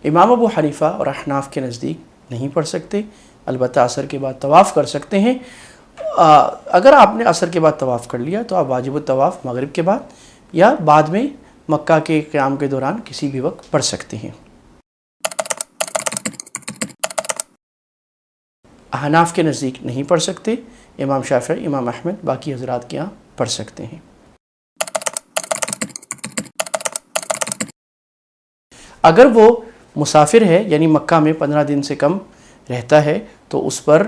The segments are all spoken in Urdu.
امام ابو حنیفہ اور احناف کے نزدیک نہیں پڑھ سکتے، البتہ عصر کے بعد طواف کر سکتے ہیں۔ اگر آپ نے عصر کے بعد طواف کر لیا تو آپ واجب الطواف مغرب کے بعد یا بعد میں مکہ کے قیام کے دوران کسی بھی وقت پڑھ سکتے ہیں۔ احناف کے نزدیک نہیں پڑھ سکتے، امام شافعی، امام احمد، باقی حضرات کے یہاں پڑھ سکتے ہیں۔ اگر وہ مسافر ہے یعنی مکہ میں 15 دن سے کم رہتا ہے تو اس پر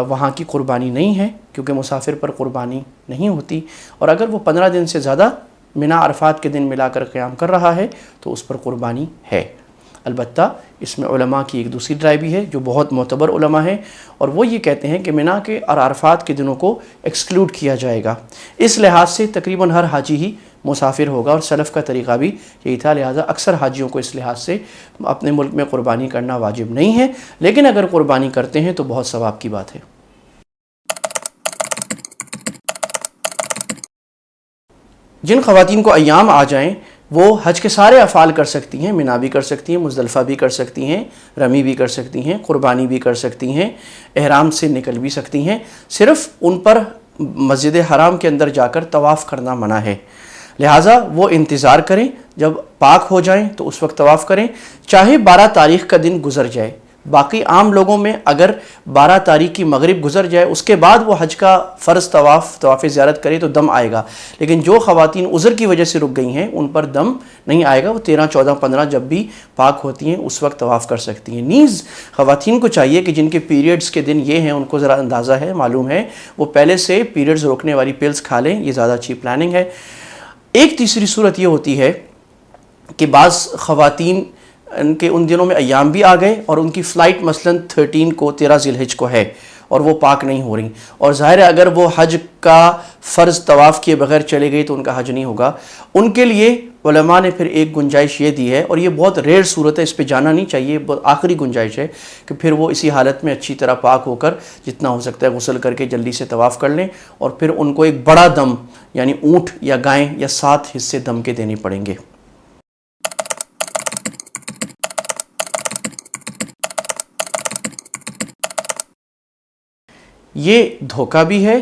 وہاں کی قربانی نہیں ہے، کیونکہ مسافر پر قربانی نہیں ہوتی، اور اگر وہ 15 دن سے زیادہ منا عرفات کے دن ملا کر قیام کر رہا ہے تو اس پر قربانی ہے۔ البتہ اس میں علماء کی ایک دوسری رائے بھی ہے جو بہت معتبر علماء ہیں، اور وہ یہ کہتے ہیں کہ منا کے اور عرفات کے دنوں کو ایکسکلوڈ کیا جائے گا۔ اس لحاظ سے تقریباً ہر حاجی ہی مسافر ہوگا، اور سلف کا طریقہ بھی یہی تھا، لہٰذا اکثر حاجیوں کو اس لحاظ سے اپنے ملک میں قربانی کرنا واجب نہیں ہے، لیکن اگر قربانی کرتے ہیں تو بہت ثواب کی بات ہے۔ جن خواتین کو ایام آ جائیں وہ حج کے سارے افعال کر سکتی ہیں، منا بھی کر سکتی ہیں، مزدلفہ بھی کر سکتی ہیں، رمی بھی کر سکتی ہیں، قربانی بھی کر سکتی ہیں، احرام سے نکل بھی سکتی ہیں، صرف ان پر مسجد حرام کے اندر جا کر طواف کرنا منع ہے، لہٰذا وہ انتظار کریں، جب پاک ہو جائیں تو اس وقت طواف کریں، چاہے 12 تاریخ کا دن گزر جائے۔ باقی عام لوگوں میں اگر 12 تاریخ کی مغرب گزر جائے اس کے بعد وہ حج کا فرض طواف زیارت کرے تو دم آئے گا، لیکن جو خواتین عذر کی وجہ سے رک گئی ہیں ان پر دم نہیں آئے گا، وہ 13، 14، 15 جب بھی پاک ہوتی ہیں اس وقت طواف کر سکتی ہیں۔ نیز خواتین کو چاہیے کہ جن کے پیریڈز کے دن یہ ہیں، ان کو ذرا اندازہ ہے، معلوم ہے، وہ پہلے سے پیریڈز روکنے والی پلز کھا لیں، یہ زیادہ اچھی پلاننگ ہے۔ ایک تیسری صورت یہ ہوتی ہے کہ بعض خواتین کے ان دنوں میں ایام بھی آ گئے اور ان کی فلائٹ مثلاً 13 کو 13 ذی الحجہ کو ہے اور وہ پاک نہیں ہو رہی، اور ظاہر ہے اگر وہ حج کا فرض طواف کیے بغیر چلے گئی تو ان کا حج نہیں ہوگا۔ ان کے لیے علماء نے پھر ایک گنجائش یہ دی ہے، اور یہ بہت ریئر صورت ہے، اس پہ جانا نہیں چاہیے، بہت آخری گنجائش ہے کہ پھر وہ اسی حالت میں اچھی طرح پاک ہو کر جتنا ہو سکتا ہے غسل کر کے جلدی سے طواف کر لیں، اور پھر ان کو ایک بڑا دم یعنی اونٹ یا گائیں یا 7 حصے دم کے دینے پڑیں گے۔ یہ دھوکہ بھی ہے،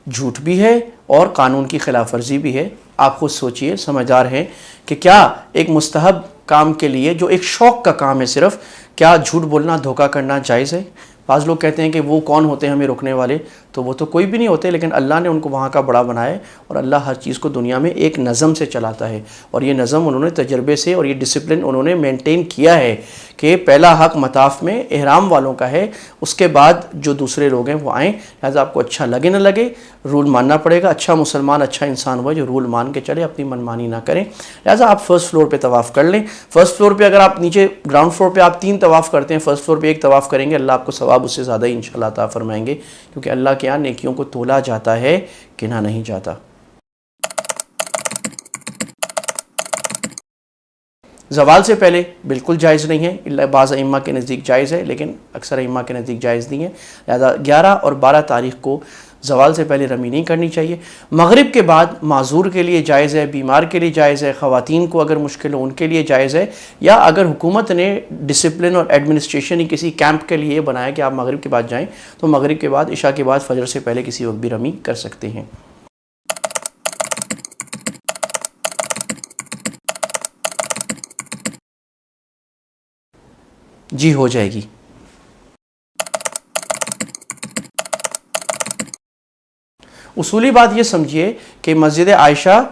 جھوٹ بھی ہے، اور قانون کی خلاف ورزی بھی ہے۔ آپ خود سوچئے، سمجھدار ہیں کہ کیا ایک مستحب کام کے لیے جو ایک شوق کا کام ہے صرف، کیا جھوٹ بولنا، دھوکہ کرنا جائز ہے؟ بعض لوگ کہتے ہیں کہ وہ کون ہوتے ہیں ہمیں روکنے والے، تو وہ تو کوئی بھی نہیں ہوتے، لیکن اللہ نے ان کو وہاں کا بڑا بنایا ہے، اور اللہ ہر چیز کو دنیا میں ایک نظم سے چلاتا ہے، اور یہ نظم انہوں نے تجربے سے اور یہ ڈسپلن انہوں نے مینٹین کیا ہے کہ پہلا حق مطاف میں احرام والوں کا ہے، اس کے بعد جو دوسرے لوگ ہیں وہ آئیں، لہٰذا آپ کو اچھا لگے نہ لگے رول ماننا پڑے گا۔ اچھا مسلمان اچھا انسان ہوا جو رول مان کے چلے، اپنی منمانی نہ کریں، لہٰذا آپ فرسٹ فلور پہ طواف کر لیں۔ فرسٹ فلور پہ اگر آپ نیچے گراؤنڈ فلور پہ آپ 3 طواف کرتے ہیں، فرسٹ فلور پہ 1 طواف کریں گے، اللہ آپ کو ثواب اس سے زیادہ ہی انشاءاللہ عطا فرمائیں گے، کیونکہ اللہ کے یہاں نیکیوں کو تولا جاتا ہے، گنا نہیں جاتا۔ زوال سے پہلے بالکل جائز نہیں ہے، اللہ بعض ائمہ کے نزدیک جائز ہے، لیکن اکثر ائمہ کے نزدیک جائز نہیں ہے، لہذا 11 اور 12 تاریخ کو زوال سے پہلے رمی نہیں کرنی چاہیے۔ مغرب کے بعد معذور کے لیے جائز ہے، بیمار کے لیے جائز ہے، خواتین کو اگر مشکل ہو ان کے لیے جائز ہے، یا اگر حکومت نے ڈسپلن اور ایڈمنسٹریشن ہی کسی کیمپ کے لیے بنایا کہ آپ مغرب کے بعد جائیں، تو مغرب کے بعد، عشاء کے بعد، فجر سے پہلے کسی وقت بھی رمی کر سکتے ہیں۔ جی ہو جائے گی۔ اصولی بات یہ سمجھیے کہ مسجد عائشہ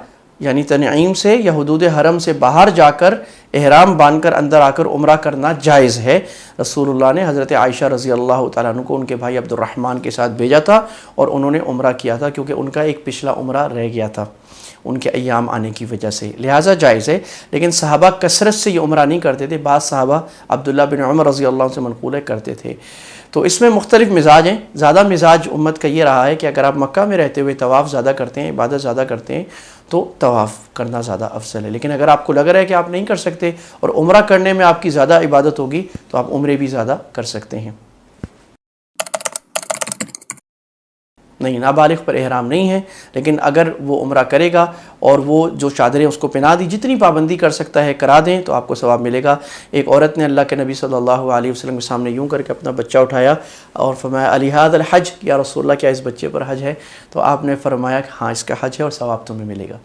یعنی تنعیم سے یا حدود حرم سے باہر جا کر احرام باندھ کر اندر آ کر عمرہ کرنا جائز ہے۔ رسول اللہ نے حضرت عائشہ رضی اللہ تعالیٰ عنہ کو ان کے بھائی عبد الرحمن کے ساتھ بھیجا تھا، اور انہوں نے عمرہ کیا تھا، کیونکہ ان کا ایک پچھلا عمرہ رہ گیا تھا ان کے ایام آنے کی وجہ سے، لہٰذا جائز ہے۔ لیکن صحابہ کثرت سے یہ عمرہ نہیں کرتے تھے، بعض صحابہ عبداللہ بن عمر رضی اللہ عنہ سے منقول ہے کرتے تھے، تو اس میں مختلف مزاج ہیں۔ زیادہ مزاج امت کا یہ رہا ہے کہ اگر آپ مکہ میں رہتے ہوئے طواف زیادہ کرتے ہیں، عبادت زیادہ کرتے ہیں، تو طواف کرنا زیادہ افضل ہے، لیکن اگر آپ کو لگ رہا ہے کہ آپ نہیں کر سکتے اور عمرہ کرنے میں آپ کی زیادہ عبادت ہوگی تو آپ عمرے بھی زیادہ کر سکتے ہیں۔ نہیں، نابالغ پر احرام نہیں ہے، لیکن اگر وہ عمرہ کرے گا اور وہ جو چادریں اس کو پہنا دی، جتنی پابندی کر سکتا ہے کرا دیں تو آپ کو ثواب ملے گا۔ ایک عورت نے اللہ کے نبی صلی اللہ علیہ وسلم کے سامنے یوں کر کے اپنا بچہ اٹھایا اور فرمایا علی ھذا الحج، یا رسول اللہ کیا اس بچے پر حج ہے؟ تو آپ نے فرمایا کہ ہاں اس کا حج ہے اور ثواب تمہیں ملے گا۔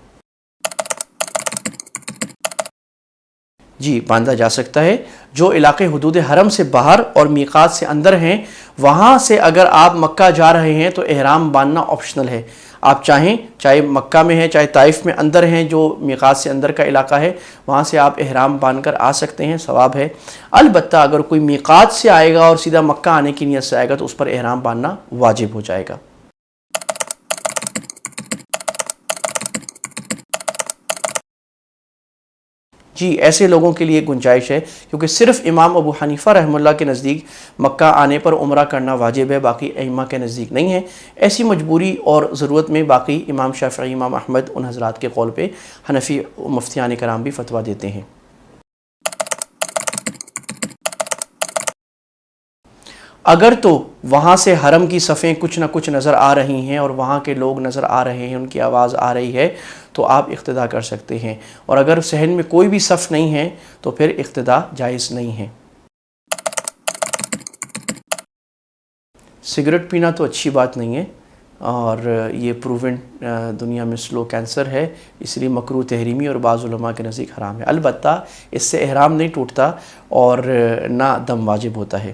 جی، باندھا جا سکتا ہے۔ جو علاقے حدود حرم سے باہر اور میقات سے اندر ہیں، وہاں سے اگر آپ مکہ جا رہے ہیں تو احرام باندھنا آپشنل ہے۔ آپ چاہیں، چاہے مکہ میں ہیں چاہے طائف میں اندر ہیں، جو میقات سے اندر کا علاقہ ہے، وہاں سے آپ احرام باندھ کر آ سکتے ہیں، ثواب ہے۔ البتہ اگر کوئی میقات سے آئے گا اور سیدھا مکہ آنے کی نیت سے آئے گا تو اس پر احرام باندھنا واجب ہو جائے گا۔ جی، ایسے لوگوں کے لیے گنجائش ہے، کیونکہ صرف امام ابو حنیفہ رحمہ اللہ کے نزدیک مکہ آنے پر عمرہ کرنا واجب ہے، باقی ائمہ کے نزدیک نہیں ہے۔ ایسی مجبوری اور ضرورت میں باقی امام شافعی، امام احمد، ان حضرات کے قول پہ حنفی مفتیان کرام بھی فتویٰ دیتے ہیں۔ اگر تو وہاں سے حرم کی صفیں کچھ نہ کچھ نظر آ رہی ہیں اور وہاں کے لوگ نظر آ رہے ہیں، ان کی آواز آ رہی ہے تو آپ اقتداء کر سکتے ہیں، اور اگر صحن میں کوئی بھی صف نہیں ہے تو پھر اقتداء جائز نہیں ہے۔ سگریٹ پینا تو اچھی بات نہیں ہے، اور یہ پروون دنیا میں سلو کینسر ہے، اس لیے مکروہ تحریمی اور بعض علماء کے نزدیک حرام ہے۔ البتہ اس سے احرام نہیں ٹوٹتا اور نہ دم واجب ہوتا ہے۔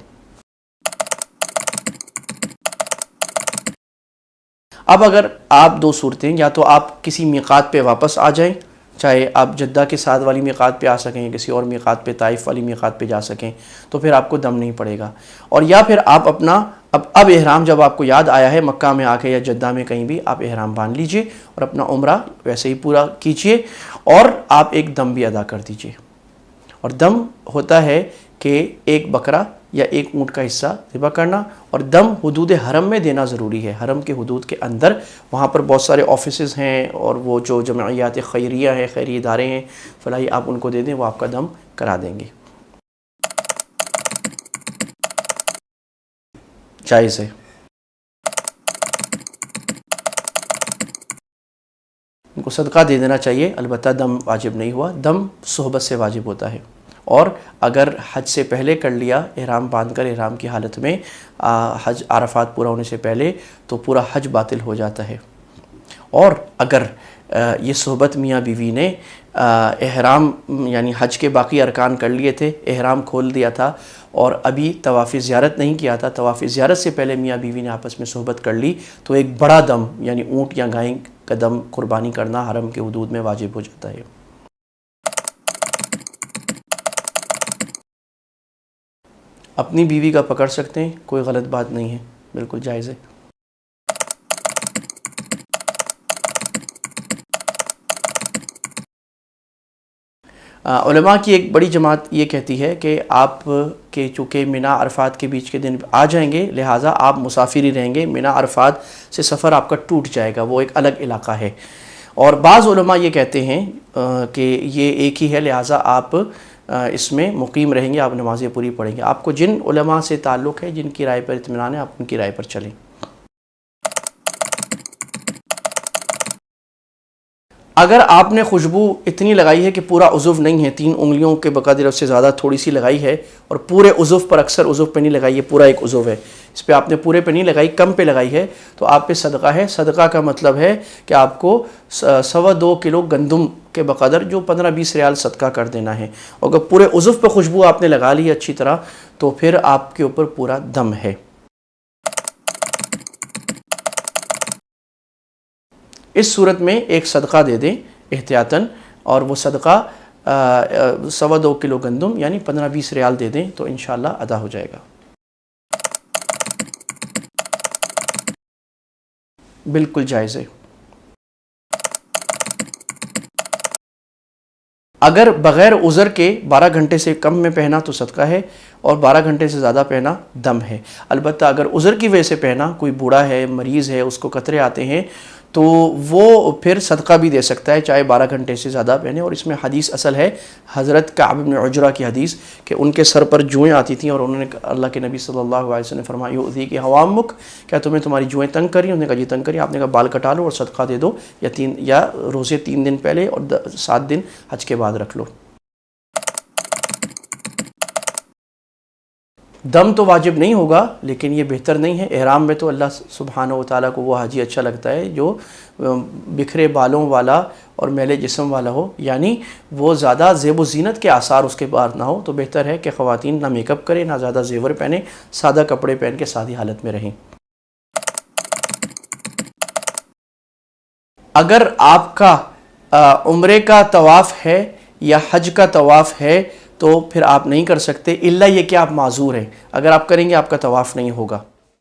اب اگر آپ دو صورتیں، یا تو آپ کسی میقات پہ واپس آ جائیں، چاہے آپ جدہ کے ساتھ والی میقات پہ آ سکیں، کسی اور میقات پہ، طائف والی میقات پہ جا سکیں، تو پھر آپ کو دم نہیں پڑے گا، اور یا پھر آپ اپنا اب احرام جب آپ کو یاد آیا ہے مکہ میں آ کے یا جدہ میں کہیں بھی، آپ احرام باندھ لیجئے اور اپنا عمرہ ویسے ہی پورا کیجئے، اور آپ ایک دم بھی ادا کر دیجئے۔ اور دم ہوتا ہے کہ ایک بکرا یا ایک اونٹ کا حصہ ذبح کرنا، اور دم حدود حرم میں دینا ضروری ہے، حرم کے حدود کے اندر، وہاں پر بہت سارے آفیسز ہیں اور وہ جو جمعیات خیریہ ہیں، خیری ادارے ہیں فلاحی، آپ ان کو دے دیں، وہ آپ کا دم کرا دیں گے۔ جائز ہے۔ ان کو صدقہ دے دینا چاہیے، البتہ دم واجب نہیں ہوا، دم صحبت سے واجب ہوتا ہے، اور اگر حج سے پہلے کر لیا، احرام باندھ کر احرام کی حالت میں حج عرفات پورا ہونے سے پہلے، تو پورا حج باطل ہو جاتا ہے۔ اور اگر یہ صحبت میاں بیوی نے احرام یعنی حج کے باقی ارکان کر لیے تھے، احرام کھول دیا تھا اور ابھی طواف زیارت نہیں کیا تھا، طواف زیارت سے پہلے میاں بیوی نے آپس میں صحبت کر لی، تو ایک بڑا دم یعنی اونٹ یا گائے کا دم قربانی کرنا حرم کے حدود میں واجب ہو جاتا ہے۔ اپنی بیوی کا پکڑ سکتے ہیں، کوئی غلط بات نہیں ہے، بالکل جائز ہے۔ علماء کی ایک بڑی جماعت یہ کہتی ہے کہ آپ کے چونکہ مینا عرفات کے بیچ کے دن آ جائیں گے، لہٰذا آپ مسافر ہی رہیں گے، مینا عرفات سے سفر آپ کا ٹوٹ جائے گا، وہ ایک الگ علاقہ ہے۔ اور بعض علماء یہ کہتے ہیں کہ یہ ایک ہی ہے، لہٰذا آپ اس میں مقیم رہیں گے، آپ نمازیں پوری پڑھیں گے۔ آپ کو جن علماء سے تعلق ہے، جن کی رائے پر اطمینان ہے، آپ ان کی رائے پر چلیں۔ اگر آپ نے خوشبو اتنی لگائی ہے کہ پورا عضو نہیں ہے، 3 انگلیوں کے بقدر اس سے زیادہ تھوڑی سی لگائی ہے، اور پورے عضو پر، اکثر عضو پہ نہیں لگائی ہے، پورا ایک عضو ہے، اس پہ آپ نے پورے پہ نہیں لگائی، کم پہ لگائی ہے، تو آپ پہ صدقہ ہے۔ صدقہ کا مطلب ہے کہ آپ کو 2.25 کلو گندم کے بقدر جو 15-20 ریال صدقہ کر دینا ہے، اور اگر پورے عضو پہ خوشبو آپ نے لگا لی اچھی طرح تو پھر آپ کے اوپر پورا دم ہے۔ اس صورت میں ایک صدقہ دے دیں احتیاطاً، اور وہ صدقہ 2.25 کلو گندم یعنی 15-20 ریال دے دیں تو انشاءاللہ ادا ہو جائے گا۔ بالکل جائز ہے۔ اگر بغیر عذر کے 12 گھنٹے سے کم میں پہنا تو صدقہ ہے، اور 12 گھنٹے سے زیادہ پہنا دم ہے۔ البتہ اگر عذر کی وجہ سے پہنا، کوئی بوڑھا ہے، مریض ہے، اس کو قطرے آتے ہیں، تو وہ پھر صدقہ بھی دے سکتا ہے چاہے 12 گھنٹے سے زیادہ پہنے. اور اس میں حدیث اصل ہے حضرت کعب بن عجرہ کی حدیث کہ ان کے سر پر جوئیں آتی تھیں اور انہوں نے اللہ کے نبی صلی اللہ علیہ وسلم نے فرمایا یؤذی کہ حوامک، کیا تمہیں تمہاری جوئیں تنگ کری؟ انہوں نے کہا جی تنگ کری. آپ نے کہا بال کٹا لو اور صدقہ دے دو، یا روزے 3 دن پہلے اور 7 دن حج کے بعد رکھ لو. دم تو واجب نہیں ہوگا لیکن یہ بہتر نہیں ہے. احرام میں تو اللہ سبحانہ و تعالیٰ کو وہ حاجی اچھا لگتا ہے جو بکھرے بالوں والا اور میلے جسم والا ہو، یعنی وہ زیادہ زیب و زینت کے آثار اس کے بعد نہ ہو. تو بہتر ہے کہ خواتین نہ میک اپ کریں، نہ زیادہ زیور پہنیں، سادہ کپڑے پہن کے سادی حالت میں رہیں. اگر آپ کا عمرے کا طواف ہے یا حج کا طواف ہے تو پھر آپ نہیں کر سکتے، الا یہ کہ آپ معذور ہیں. اگر آپ کریں گے آپ کا طواف نہیں ہوگا.